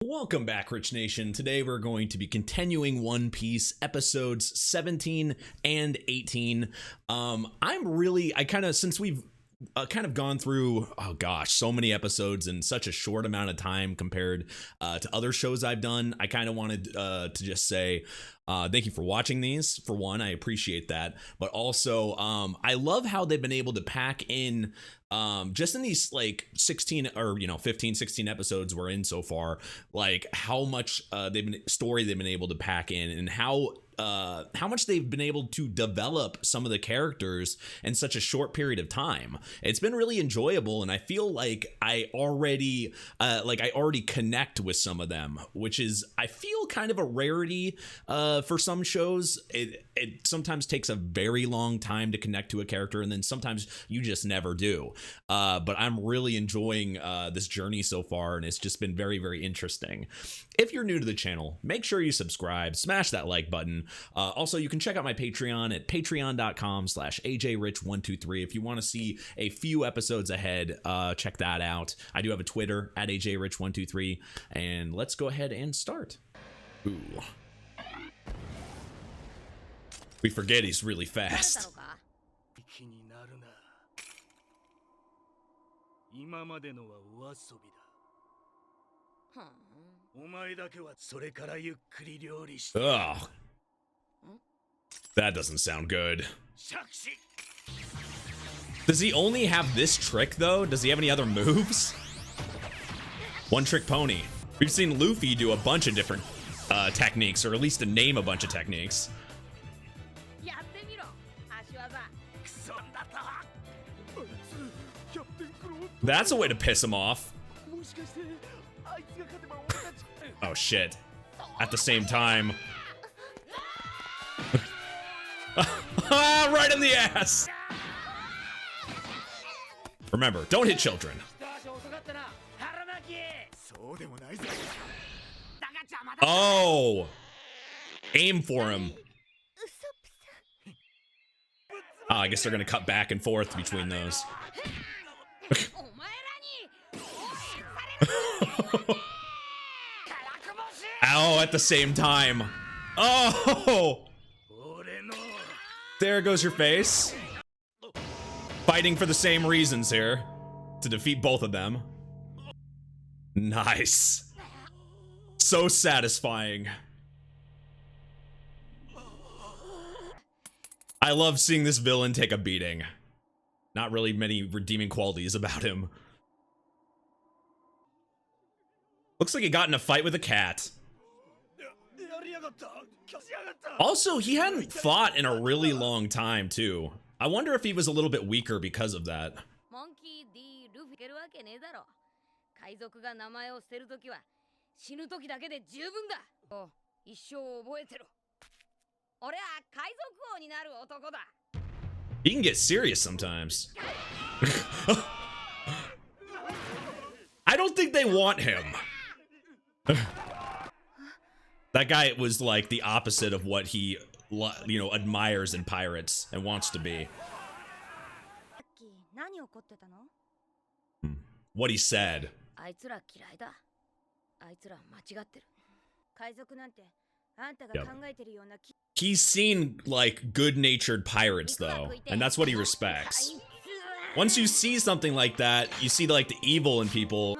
Welcome back, Rich Nation. Today we're going to be continuing One Piece episodes 17 and 18. Since we've kind of gone through, oh gosh, so many episodes in such a short amount of time compared to other shows I've done, I kind of wanted to just say thank you for watching these. For one, I appreciate that, but also I love how they've been able to pack in just in these like 16 or 15 16 episodes we're in so far, like how much they've been able to pack in, and how much they've been able to develop some of the characters in such a short period of time. It's been really enjoyable, and I feel like I already connect with some of them, which is, I feel, kind of a rarity for some shows. It sometimes takes a very long time to connect to a character, and then sometimes you just never do. But I'm really enjoying this journey so far, and it's just been very, very interesting. If you're new to the channel, make sure you subscribe, smash that like button. Also, you can check out my Patreon at patreon.com/ajrich123. If you want to see a few episodes ahead, check that out. I do have a Twitter at ajrich123, and let's go ahead and start. Ooh. We forget he's really fast. Ugh. That doesn't sound good. Does he only have this trick though? Does he have any other moves? One trick pony. We've seen Luffy do a bunch of different techniques, or at least to name a bunch of techniques. That's a way to piss him off. Oh shit. At the same time. Right in the ass. Remember, don't hit children. Oh. Aim for him. Oh, I guess they're gonna cut back and forth between those. Ow, at the same time. Oh! There goes your face. Fighting for the same reasons here. To defeat both of them. Nice. So satisfying. I love seeing this villain take a beating. Not really many redeeming qualities about him. Looks like he got in a fight with a cat. Also, he hadn't fought in a really long time, too. I wonder if he was a little bit weaker because of that. He can get serious sometimes. I don't think they want him. That guy was like the opposite of what he, admires in pirates and wants to be. What he said. Yep. He's seen like good-natured pirates though, and that's what he respects. Once you see something like that, you see like the evil in people.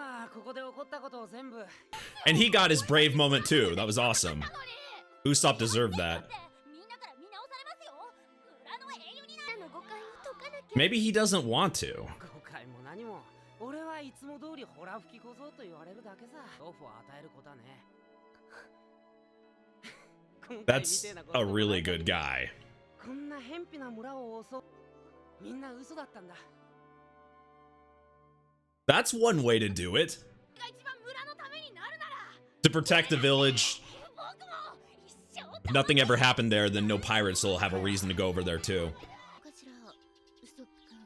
And he got his brave moment too. That was awesome. Usopp deserved that. Maybe he doesn't want to. That's a really good guy. That's one way to do it. To protect the village. If nothing ever happened there, then no pirates will have a reason to go over there too.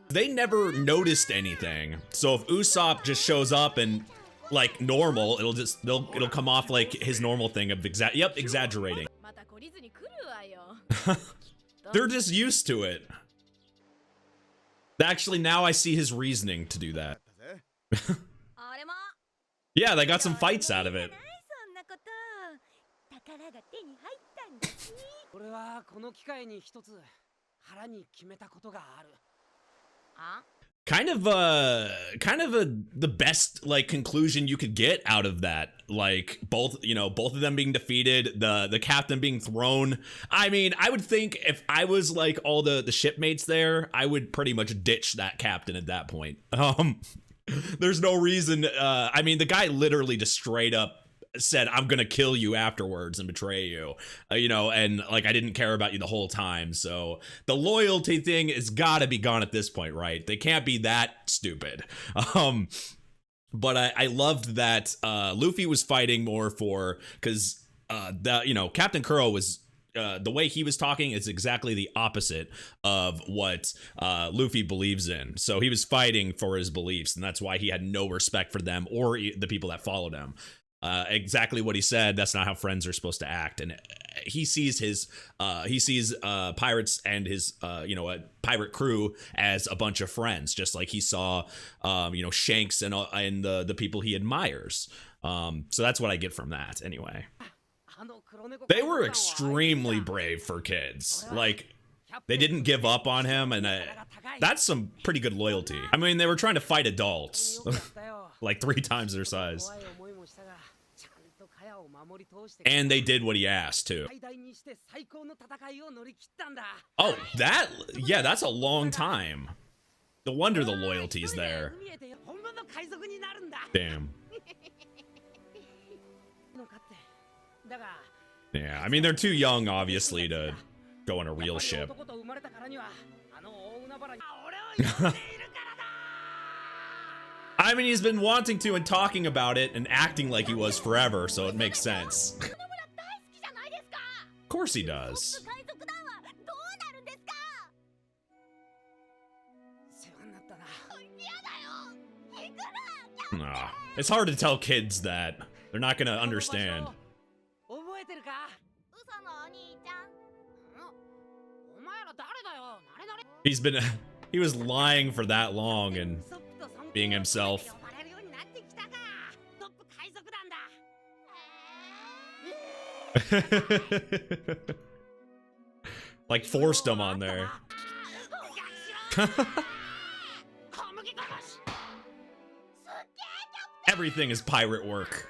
They never noticed anything. So if Usopp just shows up and like normal, it'll come off like his normal thing of exaggerating. They're just used to it. Actually, now I see his reasoning to do that. Yeah, they got some fights out of it. The best like conclusion you could get out of that, like both of them being defeated, the captain being thrown. I mean, I would think if I was like all the shipmates there, I would pretty much ditch that captain at that point. There's no reason. I mean, the guy literally just straight up said, I'm gonna kill you afterwards and betray you, and like I didn't care about you the whole time. So the loyalty thing has gotta be gone at this point, right? They can't be that stupid. But I loved that Luffy was fighting more for, because Captain Kuro was the way he was talking is exactly the opposite of what Luffy believes in. So he was fighting for his beliefs, and that's why he had no respect for them or the people that followed him. Exactly what he said. That's not how friends are supposed to act. And he sees pirates and his a pirate crew as a bunch of friends, just like he saw Shanks and the people he admires. So that's what I get from that anyway. They were extremely brave for kids. Like, they didn't give up on him, and that's some pretty good loyalty. I mean, they were trying to fight adults like 3 times their size. And they did what he asked too. Oh, that's a long time. No wonder the loyalty's there. Damn. Yeah, I mean, they're too young, obviously, to go on a real ship. I mean, he's been wanting to and talking about it and acting like he was forever, so it makes sense. Of course he does. Nah, it's hard to tell kids that. They're not gonna understand. He was lying for that long and being himself. Like forced him on there. Everything is pirate work.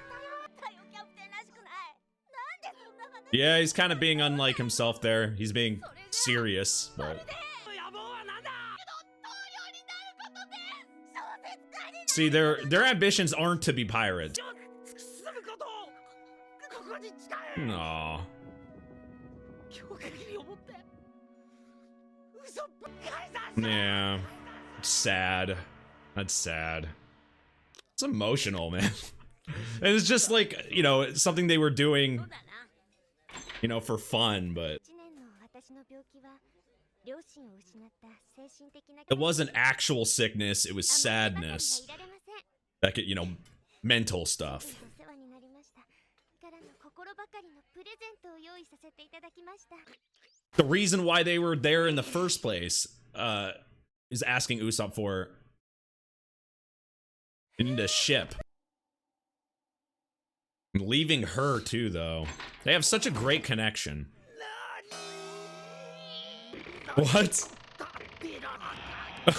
Yeah, he's kind of being unlike himself there. He's being serious, but... See, their ambitions aren't to be pirates. Aww. Yeah. It's sad. That's sad. It's emotional, man. And it's just like, something they were doing, for fun, but... It wasn't actual sickness, it was sadness. Like, mental stuff. The reason why they were there in the first place is asking Usopp for a ship. Leaving her too, though. They have such a great connection. What?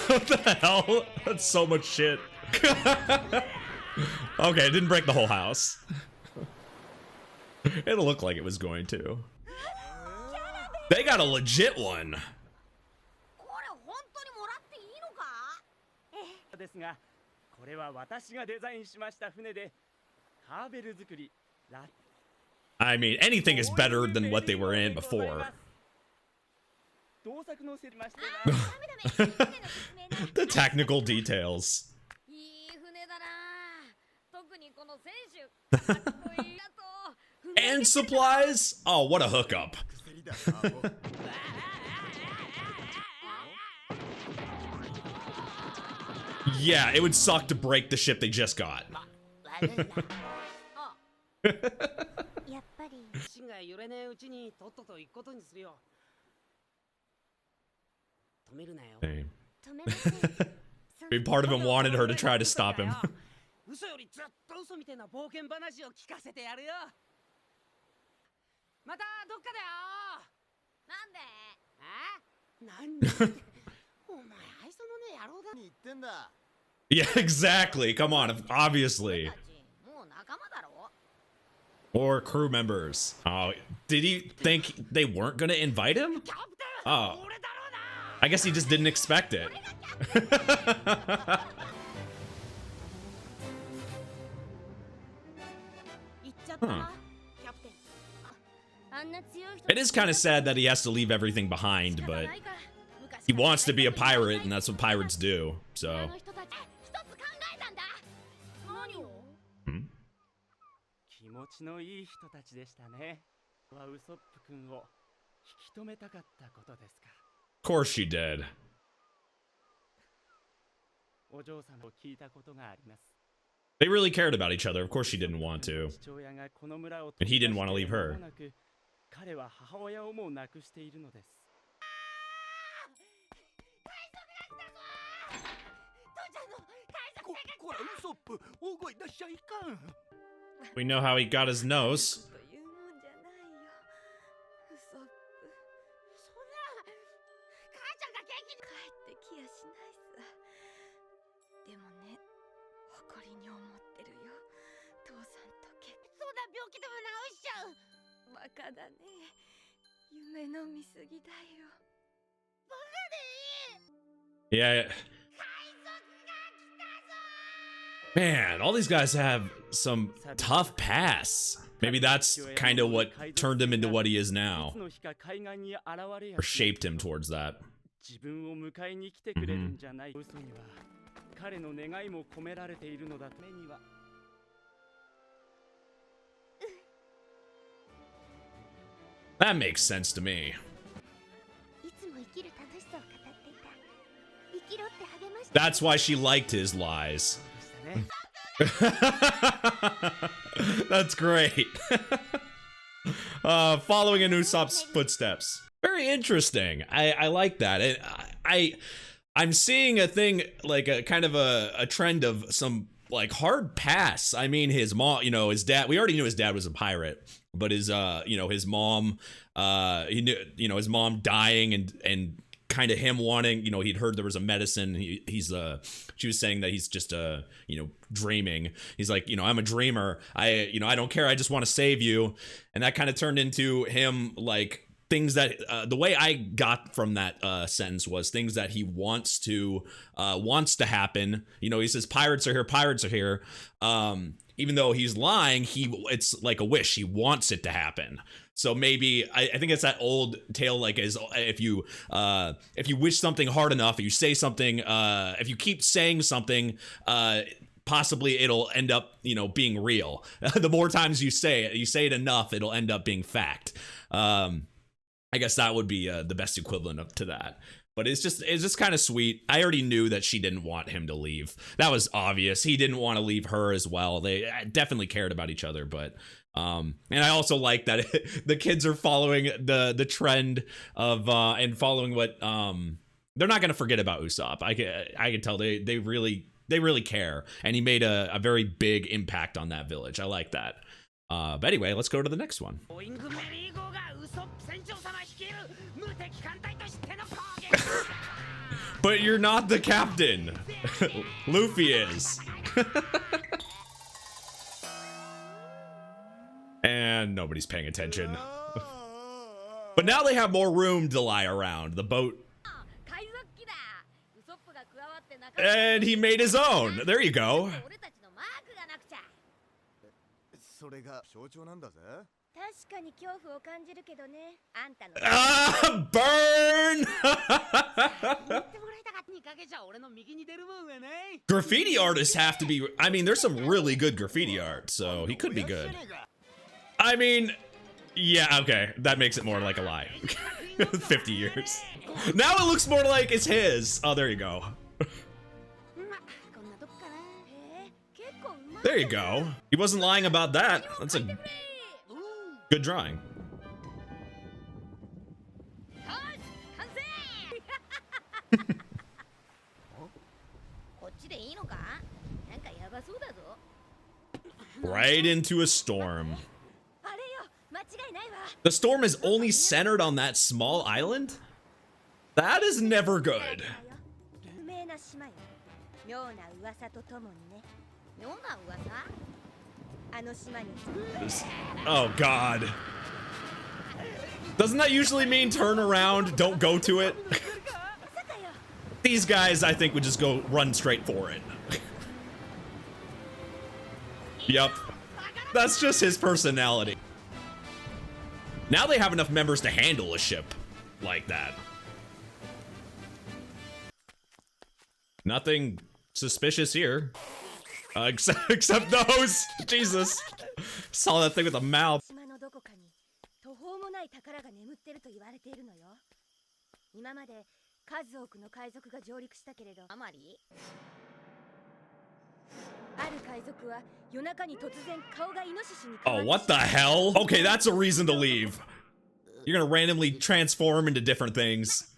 What the hell? That's so much shit. Okay, it didn't break the whole house. It looked like it was going to. They got a legit one. I mean, anything is better than what they were in before. The technical details. And supplies? Oh, what a hookup. Yeah, it would suck to break the ship they just got. Same. Maybe part of him wanted her to try to stop him. Yeah, exactly. Come on, obviously. Or crew members. Oh, did he think they weren't gonna invite him? Oh, I guess he just didn't expect it. Huh. It is kind of sad that he has to leave everything behind, but he wants to be a pirate, and that's what pirates do, so. Hmm? Of course she did. They really cared about each other. Of course she didn't want to. And he didn't want to leave her. We know how he got his nose. Yeah. Man, all these guys have some tough pasts. Maybe that's kind of what turned him into what he is now. Or shaped him towards that. That makes sense to me. That's why she liked his lies. That's great. Following in Usopp's footsteps. Very interesting. I like that. I'm seeing a thing, like a kind of a trend of some like hard pass. I mean, his mom, you know, his dad, we already knew his dad was a pirate, but his you know, his mom, he knew, you know, his mom dying and kind of him wanting, you know, he'd heard there was a medicine. She was saying that he's just you know, dreaming. He's like, you know, I'm a dreamer. I don't care. I just want to save you. And that kind of turned into him like things that the way I got from that sentence was things that he wants to happen. You know, he says pirates are here. Even though he's lying, it's like a wish. He wants it to happen. So maybe I think it's that old tale, like, as if you wish something hard enough, if you say something, if you keep saying something, possibly it'll end up, you know, being real. The more times you say it enough, it'll end up being fact. I guess that would be the best equivalent to that. But it's just kind of sweet. I already knew that she didn't want him to leave. That was obvious. He didn't want to leave her as well. They definitely cared about each other, but and I also like that the kids are following the trend of and following what they're not going to forget about Usopp. I can tell they really care, and he made a very big impact on that village. I like that. But anyway, let's go to the next one. But you're not the captain. Luffy is. And nobody's paying attention. But now they have more room to lie around. The boat. And he made his own. There you go. Burn! Graffiti artists have to be, I mean, there's some really good graffiti art, so he could be good. I mean, yeah, okay, that makes it more like a lie. 50 years. Now it looks more like it's his. Oh, there you go. There you go. He wasn't lying about that. That's a good drawing. Right into a storm. The storm is only centered on that small island? That is never good. Oh god. Doesn't that usually mean turn around, don't go to it? These guys, I think, would just go run straight for it. Yep. That's just his personality. Now they have enough members to handle a ship like that. Nothing suspicious here. Except those. Jesus. Saw that thing with a mouth. Oh, what the hell? Okay, that's a reason to leave. You're gonna randomly transform into different things.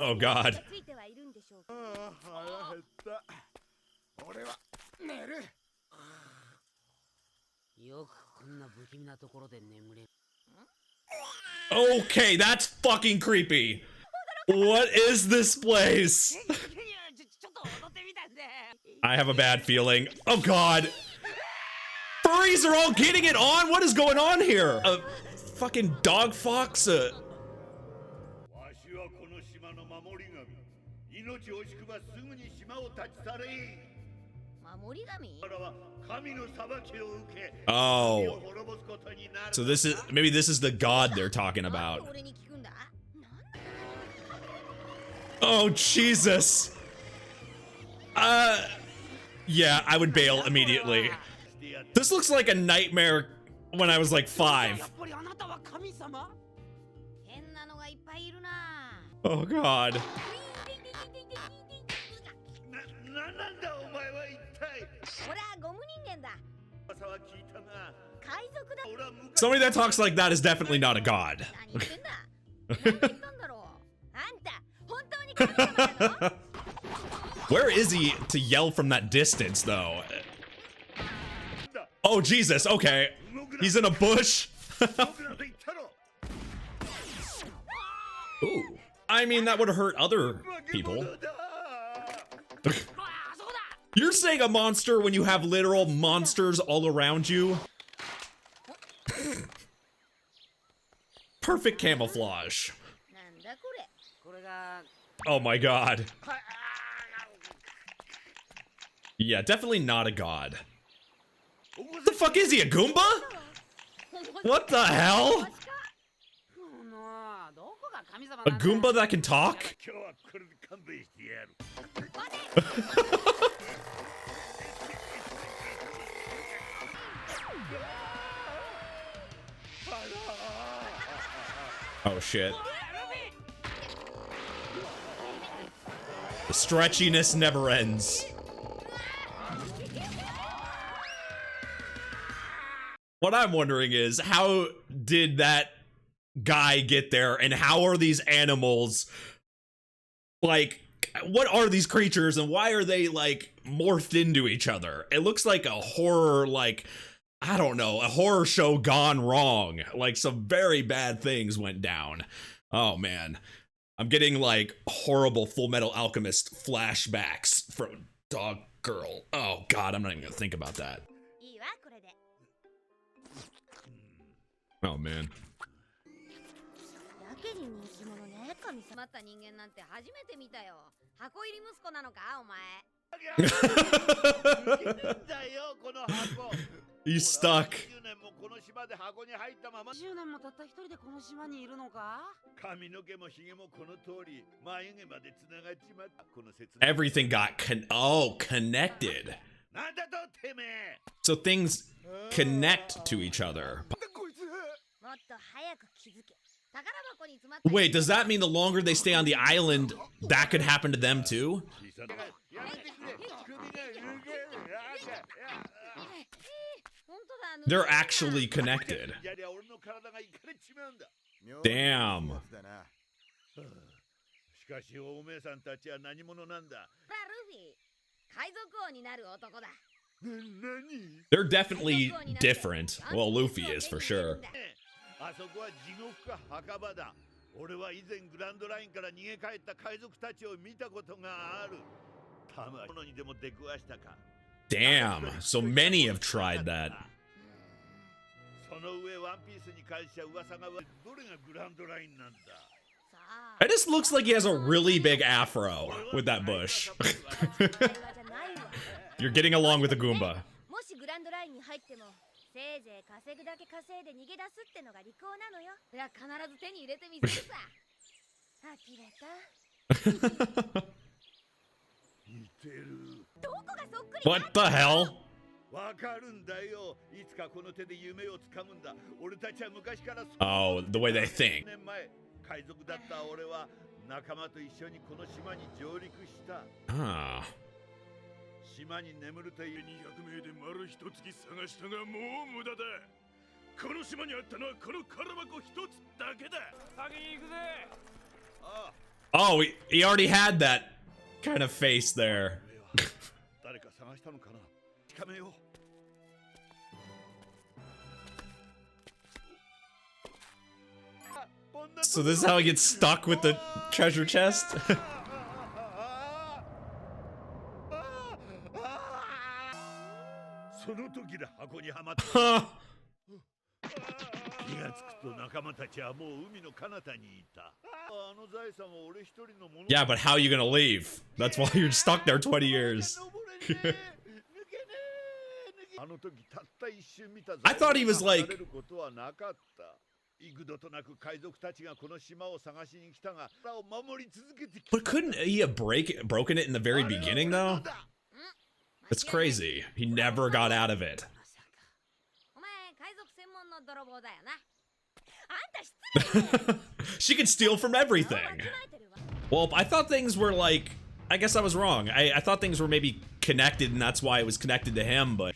Oh god. Okay, that's fucking creepy. What is this place? I have a bad feeling. Oh god. Furries are all getting it on? What is going on here? A fucking dog fox? Oh. So this is, maybe this is the god they're talking about. Oh, Jesus. Yeah, I would bail immediately. This looks like a nightmare when I was like 5. Oh, God. Somebody that talks like that is definitely not a god. Where is he to yell from that distance, though? Oh, Jesus, okay. He's in a bush. Ooh. I mean, that would hurt other people. You're saying a monster when you have literal monsters all around you? Perfect camouflage. Oh my god. Yeah, definitely not a god. What the fuck is he, a Goomba? What the hell? A Goomba that can talk? Oh shit. The stretchiness never ends. What I'm wondering is, how did that guy get there, and how are these animals, like, what are these creatures, and why are they, like, morphed into each other? It looks like a horror, like, I don't know, a horror show gone wrong. Like, some very bad things went down. Oh, man. I'm getting, like, horrible Full Metal Alchemist flashbacks from Dog Girl. Oh, God, I'm not even gonna think about that. Oh, man. He's stuck. Everything got connected. So things connect to each other. Wait, does that mean the longer they stay on the island, that could happen to them too? They're actually connected. Damn. They're definitely different. Well, Luffy is for sure. そこは地獄か墓場だ。俺は以前グランドラインから逃げ帰った海賊たちを見たことがある。たまにでも出くわしたか。 Damn, so many have tried that. その上ワンピースに関しては噂がどれがグランドラインなんだ。 It just looks like he has a really big afro with that bush. You're getting along with the Goomba. もしグランドラインに入ってもせいぜい稼ぐだけ稼いで逃げ出すってのが利口なのよ。そりゃ必ず手に入れてみせるさ。呆れた。似てる。どこがそっくり。 What the hell? わかるんだよ。いつかこの手で夢をつかむんだ。俺たちは昔から。 Oh, the way they think. 年前海賊だった俺は仲間と一緒にこの島に上陸した。 Ah. 島に眠るという200名で丸一月探したがもう無駄だ。この島にあったのはこの空箱一つだけだ。先に行くぜ。Oh, he already had that kind of face there. 誰か探したのかな。近めよう。 So this is how he gets stuck with the treasure chest? その時で箱にはまった。 Huh. 気がつくと仲間たちはもう海の彼方にいた。あの財産は俺一人のもの。 Yeah, but how are you gonna leave? That's why you're stuck there 20 years. I thought he was like... 幾度となく海賊たちがこの島を探しに来たが、守り続けてきた。 But couldn't he have broken it in the very beginning, though? It's crazy. He never got out of it. She can steal from everything. Well, I thought things were like... I guess I was wrong. I thought things were maybe connected, and that's why it was connected to him, but...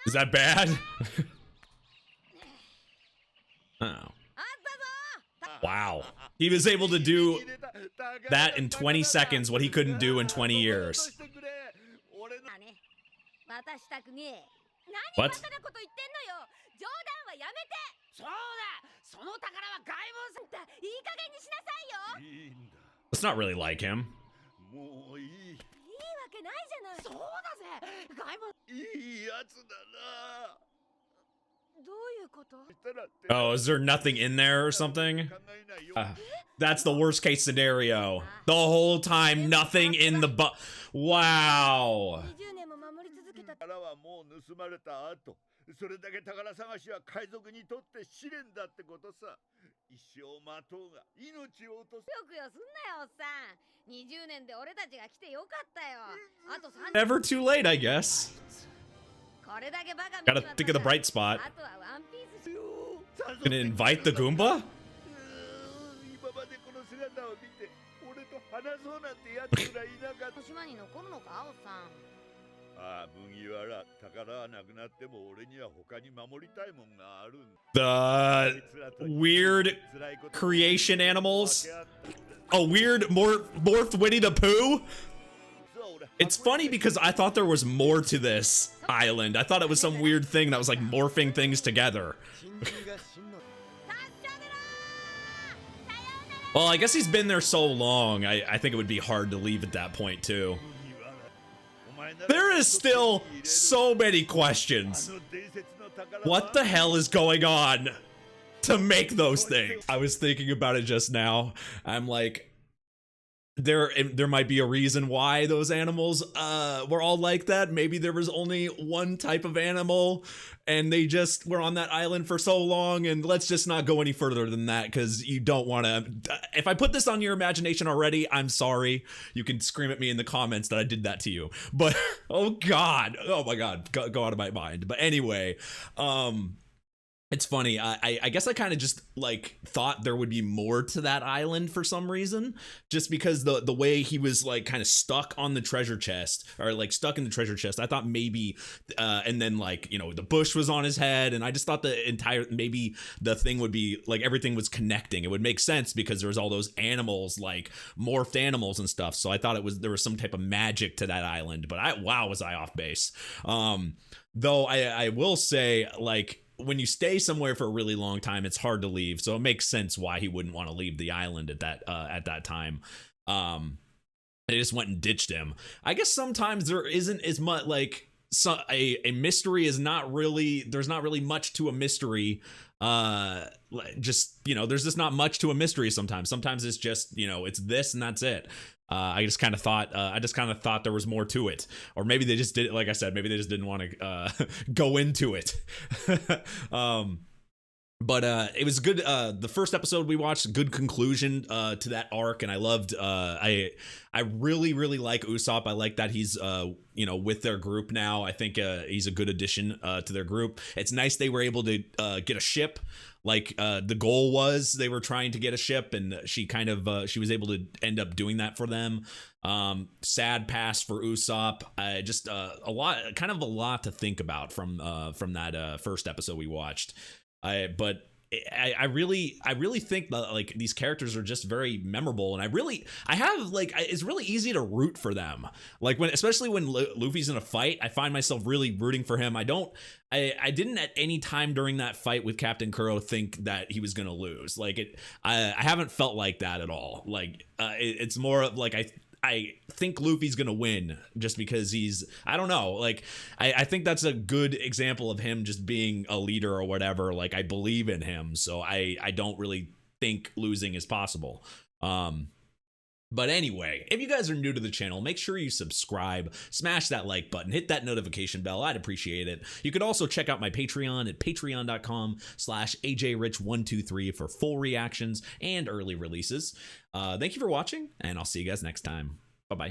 Is that bad? Oh. Wow. He was able to do that in 20 seconds, what he couldn't do in 20 years. What? It's not really like him. Oh, is there nothing in there or something? That's the worst case scenario. The whole time, nothing in the Wow. それだけ宝探しは海賊にとって試練だってことさ。一生待とうが命を落とす。よくよすんなよおっさん。20年で俺たちが来てよかったよ。あと3 Never too late, I guess. Gotta think of the bright spot. Gonna invite the Goomba? 今までこの姿を見て俺と話そうなんてやつらいなかった。島に残るのかおっさん。 ああ、麦わら、宝はなくなっても俺には他に守りたいもんがある。 The weird creation animals. A weird morph Winnie the Pooh. It's funny because I thought there was more to this island. I thought it was some weird thing that was like morphing things together. Well, I guess he's been there so long. I think it would be hard to leave at that point too. There is still so many questions. What the hell is going on to make those things? I was thinking about it just now. I'm like, there might be a reason why those animals were all like that. Maybe there was only one type of animal and they just were on that island for so long, and let's just not go any further than that because you don't want to. If I put this on your imagination already, I'm sorry. You can scream at me in the comments that I did that to you, but oh my god, go out of my mind. But anyway, It's funny. I guess I kind of just like thought there would be more to that island for some reason, just because the way he was like kind of stuck on the treasure chest, or like stuck in the treasure chest. I thought maybe, and then like, you know, the bush was on his head, and I just thought maybe the thing would be like everything was connecting. It would make sense because there was all those animals, like morphed animals and stuff. So I thought there was some type of magic to that island. But was I off base? Though I will say, like, when you stay somewhere for a really long time, it's hard to leave. So it makes sense why he wouldn't want to leave the island at that time. They just went and ditched him. I guess sometimes there isn't as much like a mystery is not really, there's not really much to a mystery. Just, you know, there's just not much to a mystery sometimes. Sometimes it's just, you know, it's this and that's it. I just kind of thought there was more to it, or maybe they just did it. Like I said, maybe they just didn't want to go into it. But it was good. The first episode we watched, good conclusion to that arc, and I loved. I really like Usopp. I like that he's you know, with their group now. I think he's a good addition to their group. It's nice they were able to get a ship. Like the goal was they were trying to get a ship, and she she was able to end up doing that for them. Sad pass for Usopp. Just a lot to think about from that first episode we watched. But I really think that like these characters are just very memorable, and it's really easy to root for them. Like especially when Luffy's in a fight, I find myself really rooting for him. I didn't at any time during that fight with Captain Kuro think that he was gonna lose. Like I haven't felt like that at all. Like it's more of like I think Luffy's gonna win just because I don't know, like I think that's a good example of him just being a leader or whatever. Like I believe in him, so I don't really think losing is possible. But anyway, if you guys are new to the channel, make sure you subscribe, smash that like button, hit that notification bell. I'd appreciate it. You could also check out my Patreon at patreon.com/ajrich123 for full reactions and early releases. Thank you for watching, and I'll see you guys next time.